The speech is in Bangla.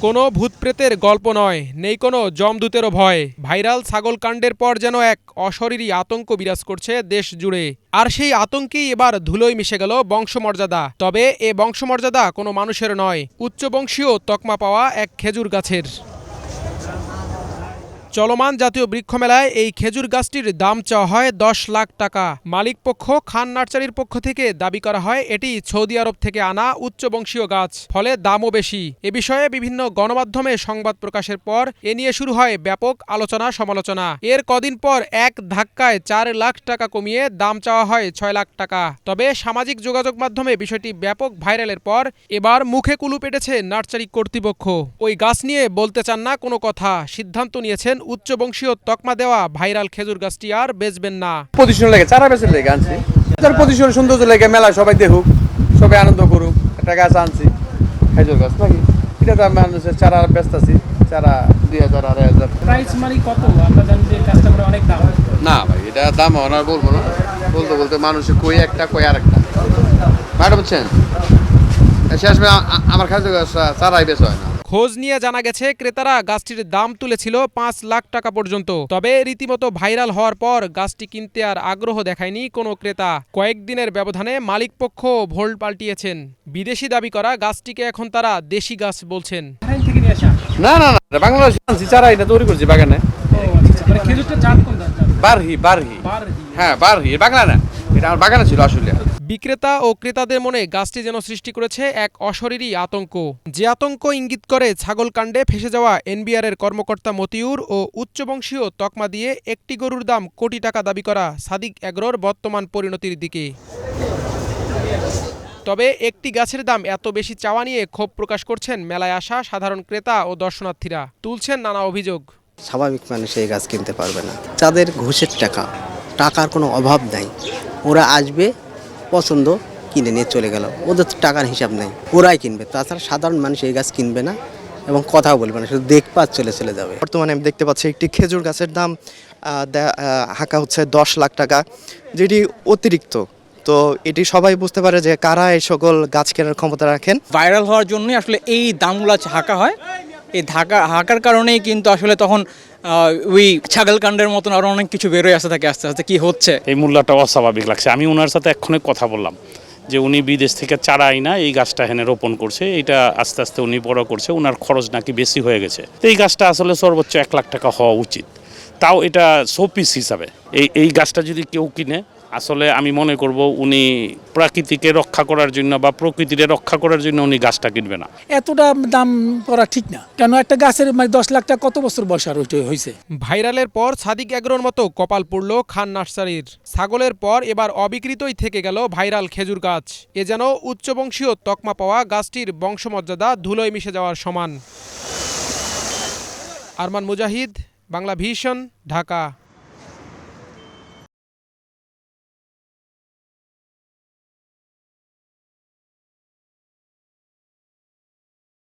কোনো ভূতপ্রেতের গল্প নয়, নেই কোনো যমদূতেরও ভয়। ভাইরাল ছাগল কাণ্ডের পর যেন এক অশরীরী আতঙ্ক বিরাজ করছে দেশ জুড়ে। আর সেই আতঙ্কেই এবার ধুলোয় মিশে গেল বংশমর্যাদা। তবে এ বংশমর্যাদা কোনো মানুষের নয়, উচ্চবংশীয় তকমা পাওয়া এক খেজুর গাছের। চলমান জাতীয় বৃক্ষ মেলায় এই খেজুর গাছটির দাম চাওয়া হয় 10 লাখ টাকা। মালিকপক্ষ খান নার্সারির পক্ষ থেকে দাবি করা হয় এটি সৌদি আরব থেকে আনা উচ্চবংশীয় গাছ, ফলে দামও বেশি। এ বিষয়ে বিভিন্ন গণমাধ্যমে সংবাদ প্রকাশের পর এ নিয়ে শুরু হয় ব্যাপক আলোচনা সমালোচনা। এর কদিন পর এক ধাক্কায় 4 লাখ টাকা কমিয়ে দাম চাওয়া হয় 6 লাখ টাকা। তবে সামাজিক যোগাযোগ মাধ্যমে বিষয়টি ব্যাপক ভাইরালের পর এবার মুখে কুলু পেটেছে নার্সারি কর্তৃপক্ষ। ওই গাছ নিয়ে বলতে চান না কোনো কথা, সিদ্ধান্ত নিয়েছেন উচ্চবংশীয় তকমা দেওয়া ভাইরাল খেজুর গাছটি আর বেচবেন না। পজিশন লেগে চারা বেচের লেগে আনছি, তার পজিশন সৌন্দর্য লেগে মেলা সবাই দেখুক, সবাই আনন্দ করুক, একটা গাছ আনছি খেজুর গাছ নাকি। এটা তো আমি মানুষের চারা বেচতেছি, চারা 2000 2500 প্রাইস মানে কত? আমরা জানি যে গাছটা করে অনেক দাম। না ভাই, এটা দাম ওনার বলবো না, বলতে বলতে মানুষে কই একটা কই আরেকটা ম্যাডাম বুঝছেন। শেষ আমার খেজুর গাছ চারাই বেচ হয় না। খোঁজ নিয়ে জানা গেছে ক্রেতারা গাছটির দাম তুলেছিল 5 লাখ টাকা পর্যন্ত। তবে রীতিমতো ভাইরাল হওয়ার পর গাছটি কিনতে আর আগ্রহ দেখায়নি কোনো ক্রেতা। কয়েকদিনের ব্যবধানে মালিকপক্ষ ভোল্ট পাল্টিয়েছেন। বিদেশি দাবি করা গাছটিকে এখন তারা দেশি গাছ বলছেন। না না না, বাংলাদেশে আনছি চারা, এটা তৈরি করছি বাগানে। খেজুরটা জাত কোন জাত? বারহি বারহি, হ্যাঁ বারহি, বাংলা না, এটা আমার বাগানে ছিল আসলে। বিক্রেতা ও ক্রেতাদের মনে গাছটি যেন সৃষ্টি করেছে এক অশরীরী আতঙ্ক, যে আতঙ্ক ইঙ্গিত করে ছাগল কাণ্ডে ফেসে যাওয়া এনবিআরের কর্মকর্তা মতিউর ও উচ্চবংশীয় তকমা দিয়ে একটি গরুর দাম কোটি টাকা দাবি করা সাদিক এগ্রোর বর্তমান পরিণতির দিকে। তবে একটি গাছের দাম এত বেশি চাওয়া নিয়ে ক্ষোভ প্রকাশ করছেন মেলায় আসা সাধারণ ক্রেতা ও দর্শনার্থীরা। তুলছেন নানা অভিযোগ। স্বাভাবিক মানুষ এই গাছ কিনতে পারবে না, যাদের ঘুষের টাকার কোনো অভাব নাই, ওরা আসবে, পছন্দ, কিনে নিয়ে চলে গেল, ওদের তো টাকার হিসাব নেই, ওরাই কিনবে। তাছাড়া সাধারণ মানুষ এই গাছ কিনবে না এবং কথাও বলবে না, শুধু দেখবা চলে যাবে। বর্তমানে আমি দেখতে পাচ্ছি একটি খেজুর গাছের দাম হাঁকা হচ্ছে 10 লাখ টাকা, যেটি অতিরিক্ত। তো এটি সবাই বুঝতে পারে যে কারা এই সকল গাছ কেনার ক্ষমতা রাখেন। ভাইরাল হওয়ার জন্যই আসলে এই দামগুলো হাঁকা হয়। এই হাঁকার কারণেই কিন্তু আসলে তখন ওই ছাগল কাণ্ডের মতন আরও অনেক কিছু বেরোয় আসতে থাকে। আস্তে আস্তে কি হচ্ছে, এই মূল্যটা অস্বাভাবিক লাগছে। আমি ওনার সাথে এক্ষুনি কথা বললাম যে উনি বিদেশ থেকে চারা আইনা এই গাছটা এখানে রোপণ করছে, এটা আস্তে আস্তে উনি বড় করছে, ওনার খরচ নাকি বেশি হয়ে গেছে। তো এই গাছটা আসলে সর্বোচ্চ 1 লাখ টাকা হওয়া উচিত, তাও এটা শোপিস হিসাবে। এই গাছটা যদি কেউ কিনে, আসলে আমি মনে করব উনি প্রকৃতিকে রক্ষা করার জন্য বা প্রকৃতিকে রক্ষা করার জন্য উনি গাছটা কিনবে না। এতটা দাম করা ঠিক না, কেন একটা গাছের 10 লাখ টাকা কত বছর বয়স আর হয়েছে। ভাইরালের পর সাদিক এগ্রোর মতো কপাল পড়ল খান নার্সারির। ছাগলের পর এবার অবিকৃতই থেকে গেল ভাইরাল খেজুর গাছ। এ যেন উচ্চবংশীয় তকমা পাওয়া গাছটির বংশমর্যাদা ধুলোয় মিশে যাওয়ার সমান। আরমান মুজাহিদ, বাংলা ভিশন, ঢাকা।